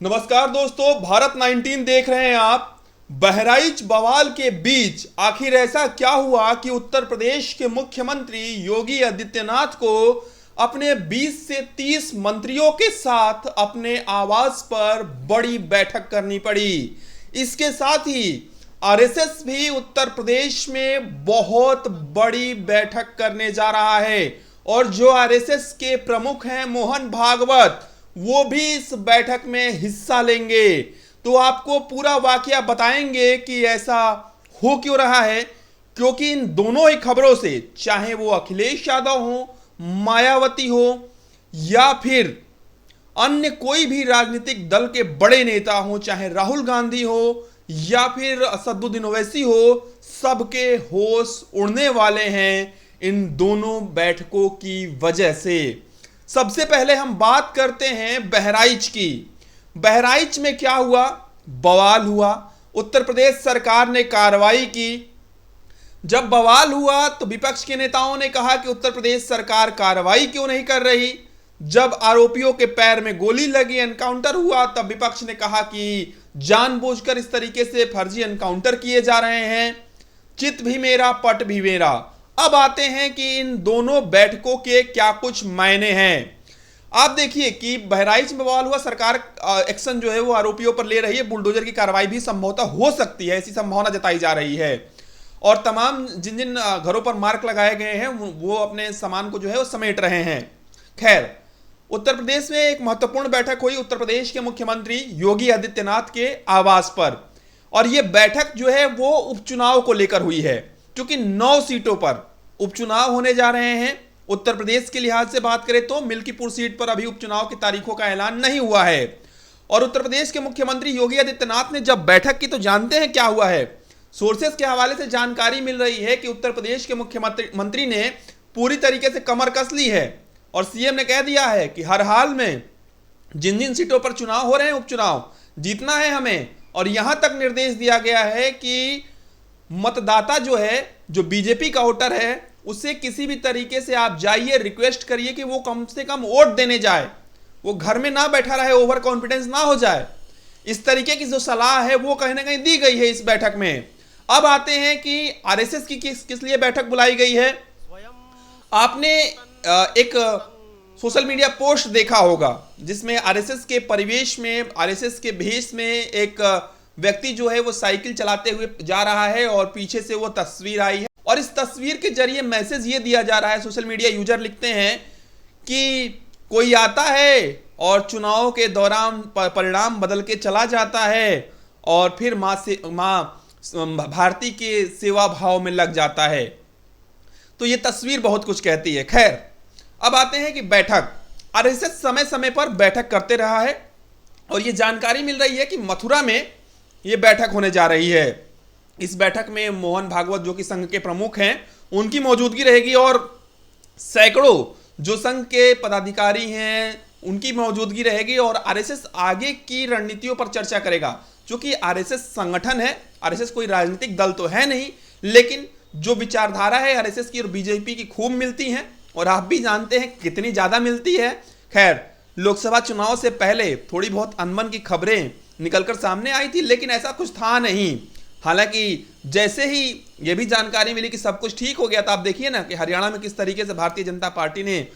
नमस्कार दोस्तों, भारत 19 देख रहे हैं आप। बहराइच बवाल के बीच आखिर ऐसा क्या हुआ कि उत्तर प्रदेश के मुख्यमंत्री योगी आदित्यनाथ को अपने 20 से 30 मंत्रियों के साथ अपने आवास पर बड़ी बैठक करनी पड़ी। इसके साथ ही आरएसएस भी उत्तर प्रदेश में बहुत बड़ी बैठक करने जा रहा है और जो आरएसएस के प्रमुख हैं मोहन भागवत, वो भी इस बैठक में हिस्सा लेंगे। तो आपको पूरा वाकया बताएंगे कि ऐसा हो क्यों रहा है, क्योंकि इन दोनों ही खबरों से, चाहे वो अखिलेश यादव हो, मायावती हो या फिर अन्य कोई भी राजनीतिक दल के बड़े नेता हो, चाहे राहुल गांधी हो या फिर असदुद्दीन ओवैसी हो, सबके होश उड़ने वाले हैं इन दोनों बैठकों की वजह से। सबसे पहले हम बात करते हैं बहराइच की। बहराइच में क्या हुआ? बवाल हुआ। उत्तर प्रदेश सरकार ने कार्रवाई की। जब बवाल हुआ तो विपक्ष के नेताओं ने कहा कि उत्तर प्रदेश सरकार कार्रवाई क्यों नहीं कर रही। जब आरोपियों के पैर में गोली लगी, एनकाउंटर हुआ, तब विपक्ष ने कहा कि जानबूझकर इस तरीके से फर्जी एनकाउंटर किए जा रहे हैं। चित भी मेरा, पट भी मेरा। अब आते हैं कि इन दोनों बैठकों के क्या कुछ मायने हैं। आप देखिए कि बहराइच में बवाल हुआ, सरकार एक्शन जो है वो आरोपियों पर ले रही है। बुलडोजर की कार्रवाई भी संभवतः हो सकती है, ऐसी संभावना जताई जा रही है। और तमाम जिन जिन घरों पर मार्क लगाए गए हैं वो अपने सामान को जो है वो समेट रहे हैं। खैर, उत्तर प्रदेश में एक महत्वपूर्ण बैठक हुई उत्तर प्रदेश के मुख्यमंत्री योगी आदित्यनाथ के आवास पर। और यह बैठक जो है वो उपचुनाव को लेकर हुई है, क्योंकि 9 सीटों पर उपचुनाव होने जा रहे हैं। उत्तर प्रदेश के लिहाज से बात करें तो मिल्कीपुर सीट पर अभी उपचुनाव की तारीखों का ऐलान नहीं हुआ है। और उत्तर प्रदेश के मुख्यमंत्री योगी आदित्यनाथ ने जब बैठक की तो जानते हैं क्या हुआ है। सोर्सेस के हवाले से जानकारी मिल रही है कि उत्तर प्रदेश के मुख्यमंत्री ने पूरी तरीके से कमर कस ली है और सीएम ने कह दिया है कि हर हाल में जिन जिन सीटों पर चुनाव हो रहे हैं, उपचुनाव जीतना है हमें। और यहां तक निर्देश दिया गया है कि मतदाता जो है, जो बीजेपी का वोटर है, उससे किसी भी तरीके से आप जाइए, रिक्वेस्ट करिए कि वो कम से कम वोट देने जाए, वो घर में ना बैठा रहे, ओवर कॉन्फिडेंस ना हो जाए। इस तरीके की जो सलाह है वो कहीं ना कहीं दी गई है इस बैठक में। अब आते हैं कि आरएसएस की किस लिए बैठक बुलाई गई है। आपने एक सोशल मीडिया पोस्ट देखा होगा जिसमें आरएसएस के परिवेश में, आरएसएस के भेष में एक व्यक्ति जो है वो साइकिल चलाते हुए जा रहा है और पीछे से वो तस्वीर आई है। और इस तस्वीर के जरिए मैसेज ये दिया जा रहा है, सोशल मीडिया यूजर लिखते हैं कि कोई आता है और चुनाव के दौरान परिणाम बदल के चला जाता है और फिर माँ भारती के सेवा भाव में लग जाता है। तो ये तस्वीर बहुत कुछ कहती है। खैर, अब आते हैं कि बैठक, आरएसएस समय समय पर बैठक करते रहा है और ये जानकारी मिल रही है कि मथुरा में ये बैठक होने जा रही है। इस बैठक में मोहन भागवत, जो कि संघ के प्रमुख हैं, उनकी मौजूदगी रहेगी और सैकड़ों जो संघ के पदाधिकारी हैं उनकी मौजूदगी रहेगी। और आरएसएस आगे की रणनीतियों पर चर्चा करेगा। क्योंकि आरएसएस संगठन है, आरएसएस कोई राजनीतिक दल तो है नहीं, लेकिन जो विचारधारा है आरएसएस की और बीजेपी की खूब मिलती है और आप भी जानते हैं कितनी ज्यादा मिलती है। खैर, लोकसभा चुनाव से पहले थोड़ी बहुत अनबन की खबरें निकलकर सामने आई थी, लेकिन ऐसा कुछ था नहीं। हालांकि जैसे ही यह भी जानकारी मिली कि सब कुछ ठीक हो गया था, आप देखिए ना कि हरियाणा में किस तरीके से भारतीय जनता पार्टी ने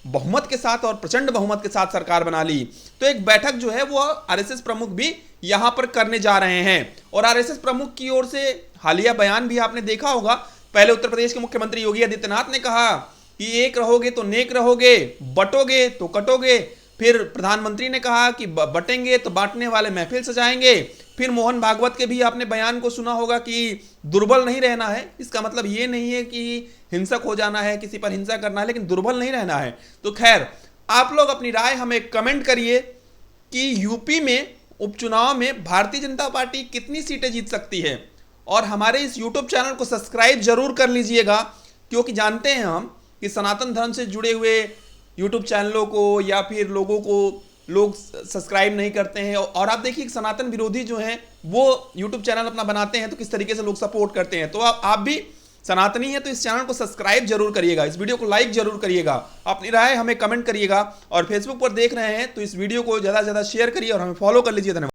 बहुमत के साथ और प्रचंड बहुमत के साथ सरकार बना ली। तो एक बैठक जो है वो आरएसएस प्रमुख भी यहां पर करने जा रहे हैं। और आरएसएस प्रमुख की ओर से हालिया बयान भी आपने देखा होगा। पहले उत्तर प्रदेश के मुख्यमंत्री योगी आदित्यनाथ ने कहा कि एक रहोगे तो नेक रहोगे, बटोगे तो कटोगे। फिर प्रधानमंत्री ने कहा कि बटेंगे तो बांटने वाले महफिल सजाएंगे। फिर मोहन भागवत के भी आपने बयान को सुना होगा कि दुर्बल नहीं रहना है। इसका मतलब ये नहीं है कि हिंसक हो जाना है, किसी पर हिंसा करना है, लेकिन दुर्बल नहीं रहना है। तो खैर, आप लोग अपनी राय हमें कमेंट करिए कि यूपी में उपचुनाव में भारतीय जनता पार्टी कितनी सीटें जीत सकती है। और हमारे इस यूट्यूब चैनल को सब्सक्राइब जरूर कर लीजिएगा, क्योंकि जानते हैं हम कि सनातन धर्म से जुड़े हुए यूट्यूब चैनलों को या फिर लोगों को लोग सब्सक्राइब नहीं करते हैं। और आप देखिए सनातन विरोधी जो हैं वो यूट्यूब चैनल अपना बनाते हैं तो किस तरीके से लोग सपोर्ट करते हैं। तो आप भी सनातनी है तो इस चैनल को सब्सक्राइब जरूर करिएगा, इस वीडियो को लाइक जरूर करिएगा, अपनी राय हमें कमेंट करिएगा और फेसबुक पर देख रहे हैं तो इस वीडियो को ज़्यादा से ज़्यादा शेयर करिए और हमें फॉलो कर लीजिए। धन्यवाद।